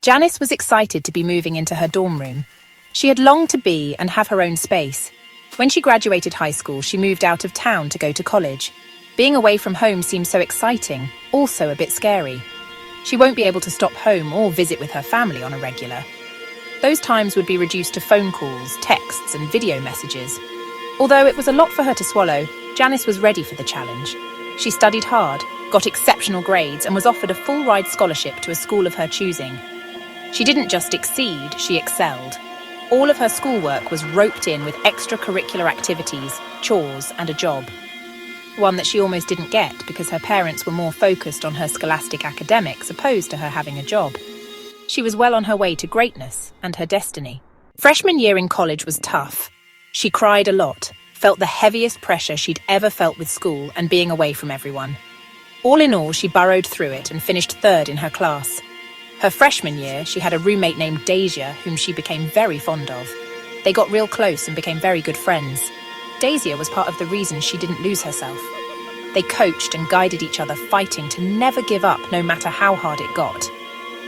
Janice was excited to be moving into her dorm room. She had longed to be and have her own space. When she graduated high school, she moved out of town to go to college. Being away from home seemed so exciting, also a bit scary. She won't be able to stop home or visit with her family on a regular. Those times would be reduced to phone calls, texts, and video messages. Although it was a lot for her to swallow, Janice was ready for the challenge. She studied hard, got exceptional grades, and was offered a full-ride scholarship to a school of her choosing. She didn't just exceed, she excelled. All of her schoolwork was roped in with extracurricular activities, chores, and a job. One that she almost didn't get because her parents were more focused on her scholastic academics opposed to her having a job. She was well on her way to greatness and her destiny. Freshman year in college was tough. She cried a lot, felt the heaviest pressure she'd ever felt with school and being away from everyone. All in all, she burrowed through it and finished third in her class. Her freshman year, she had a roommate named Deja, whom she became very fond of. They got real close and became very good friends. Deja was part of the reason she didn't lose herself. They coached and guided each other, fighting to never give up no matter how hard it got.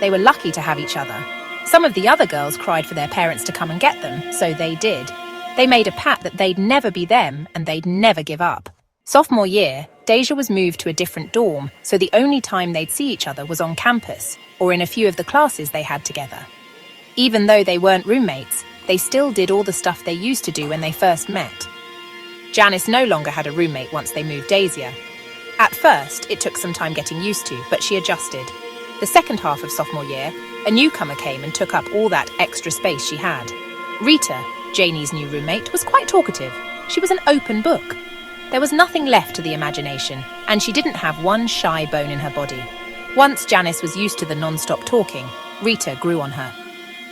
They were lucky to have each other. Some of the other girls cried for their parents to come and get them, so they did. They made a pact that they'd never be them and they'd never give up. Sophomore year, Deja was moved to a different dorm, so the only time they'd see each other was on campus, or in a few of the classes they had together. Even though they weren't roommates, they still did all the stuff they used to do when they first met. Janice no longer had a roommate once they moved Deja. At first, it took some time getting used to, but she adjusted. The second half of sophomore year, a newcomer came and took up all that extra space she had. Rita, Janie's new roommate, was quite talkative. She was an open book. There was nothing left to the imagination, and she didn't have one shy bone in her body. Once Janice was used to the non-stop talking, Rita grew on her.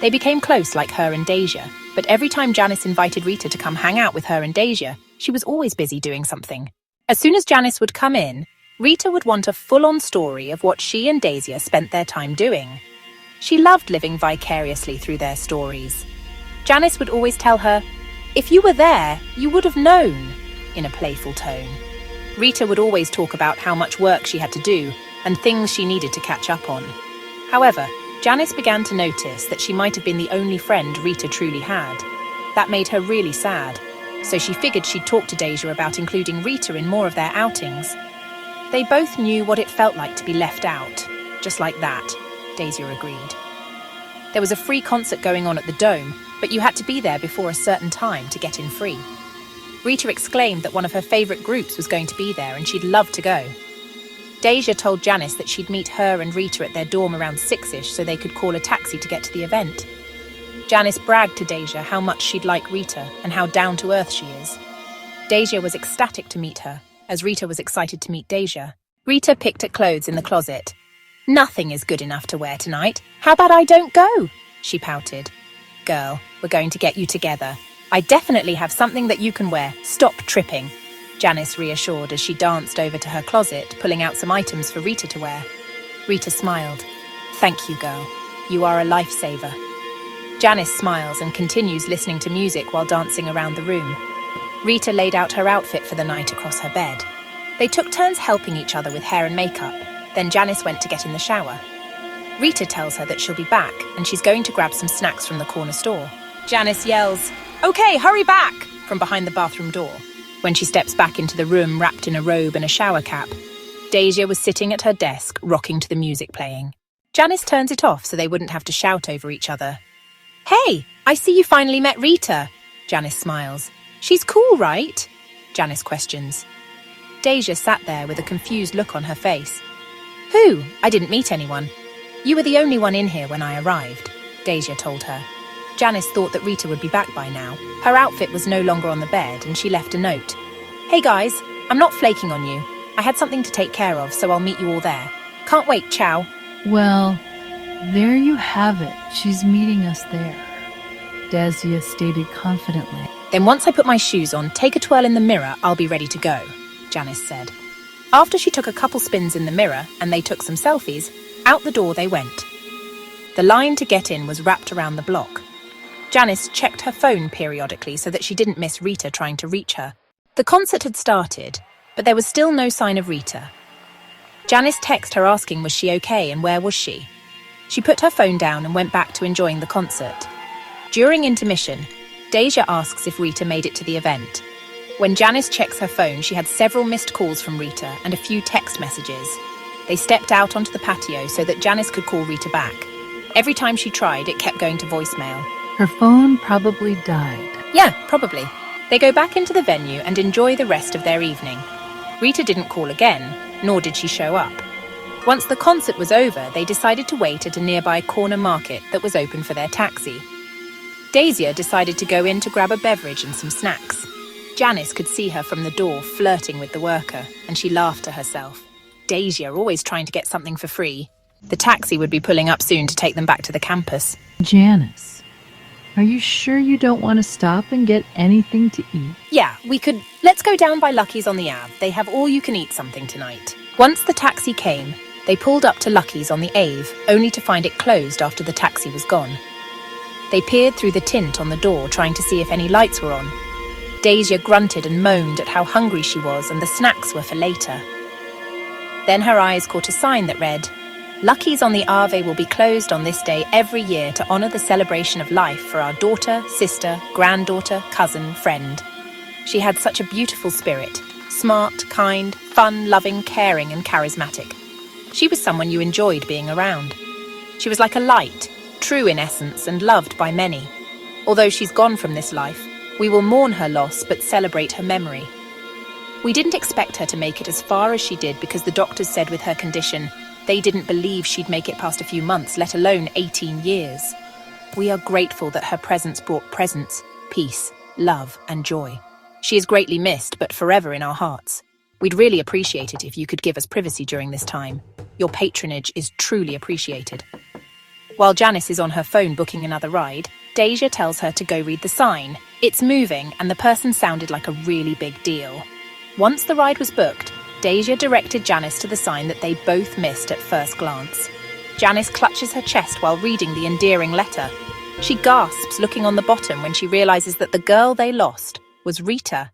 They became close like her and Deja, but every time Janice invited Rita to come hang out with her and Deja, she was always busy doing something. As soon as Janice would come in, Rita would want a full-on story of what she and Deja spent their time doing. She loved living vicariously through their stories. Janice would always tell her, "If you were there, you would have known," in a playful tone. Rita would always talk about how much work she had to do and things she needed to catch up on. However, Janice began to notice that she might have been the only friend Rita truly had. That made her really sad, so she figured she'd talk to Deja about including Rita in more of their outings. They both knew what it felt like to be left out. Just like that, Deja agreed. There was a free concert going on at the Dome, but you had to be there before a certain time to get in free. Rita exclaimed that one of her favourite groups was going to be there and she'd love to go. Deja told Janice that she'd meet her and Rita at their dorm around 6-ish so they could call a taxi to get to the event. Janice bragged to Deja how much she'd like Rita and how down-to-earth she is. Deja was ecstatic to meet her, as Rita was excited to meet Deja. Rita picked at clothes in the closet. "Nothing is good enough to wear tonight. How about I don't go?" she pouted. "Girl, we're going to get you together. I definitely have something that you can wear. Stop tripping," Janice reassured as she danced over to her closet, pulling out some items for Rita to wear. Rita smiled. "Thank you, girl. You are a lifesaver." Janice smiles and continues listening to music while dancing around the room. Rita laid out her outfit for the night across her bed. They took turns helping each other with hair and makeup. Then Janice went to get in the shower. Rita tells her that she'll be back and she's going to grab some snacks from the corner store. Janice yells, "Okay, hurry back!" from behind the bathroom door. When she steps back into the room wrapped in a robe and a shower cap, Deja was sitting at her desk, rocking to the music playing. Janice turns it off so they wouldn't have to shout over each other. "Hey, I see you finally met Rita," Janice smiles. "She's cool, right?" Janice questions. Deja sat there with a confused look on her face. "Who? I didn't meet anyone. You were the only one in here when I arrived," Deja told her. Janice thought that Rita would be back by now. Her outfit was no longer on the bed and she left a note. "Hey guys, I'm not flaking on you. I had something to take care of, so I'll meet you all there. Can't wait, ciao." "Well, there you have it. She's meeting us there," Deja stated confidently. "Then once I put my shoes on, take a twirl in the mirror, I'll be ready to go," Janice said. After she took a couple spins in the mirror and they took some selfies, out the door they went. The line to get in was wrapped around the block. Janice checked her phone periodically so that she didn't miss Rita trying to reach her. The concert had started, but there was still no sign of Rita. Janice texted her asking was she okay and where was she. She put her phone down and went back to enjoying the concert. During intermission, Deja asks if Rita made it to the event. When Janice checks her phone, she had several missed calls from Rita and a few text messages. They stepped out onto the patio so that Janice could call Rita back. Every time she tried, it kept going to voicemail. Her phone probably died. Yeah, probably. They go back into the venue and enjoy the rest of their evening. Rita didn't call again, nor did she show up. Once the concert was over, they decided to wait at a nearby corner market that was open for their taxi. Daisy decided to go in to grab a beverage and some snacks. Janice could see her from the door flirting with the worker, and she laughed to herself. Daisy always trying to get something for free. The taxi would be pulling up soon to take them back to the campus. Janice, are you sure you don't want to stop and get anything to eat? Yeah, we could. Let's go down by Lucky's on the Ave. They have all-you-can-eat something tonight. Once the taxi came, they pulled up to Lucky's on the Ave, only to find it closed after the taxi was gone. They peered through the tint on the door, trying to see if any lights were on. Deja grunted and moaned at how hungry she was, and the snacks were for later. Then her eyes caught a sign that read, "Lucky's on the Ave will be closed on this day every year to honor the celebration of life for our daughter, sister, granddaughter, cousin, friend." She had such a beautiful spirit, smart, kind, fun, loving, caring, and charismatic. She was someone you enjoyed being around. She was like a light, true in essence and loved by many. Although she's gone from this life, we will mourn her loss but celebrate her memory. We didn't expect her to make it as far as she did because the doctors said with her condition, they didn't believe she'd make it past a few months, let alone 18 years. We are grateful that her presence brought presence, peace, love, and joy. She is greatly missed, but forever in our hearts. We'd really appreciate it if you could give us privacy during this time. Your patronage is truly appreciated. While Janice is on her phone booking another ride, Deja tells her to go read the sign. It's moving, and the person sounded like a really big deal. Once the ride was booked, Deja directed Janice to the sign that they both missed at first glance. Janice clutches her chest while reading the endearing letter. She gasps, looking on the bottom when she realizes that the girl they lost was Rita,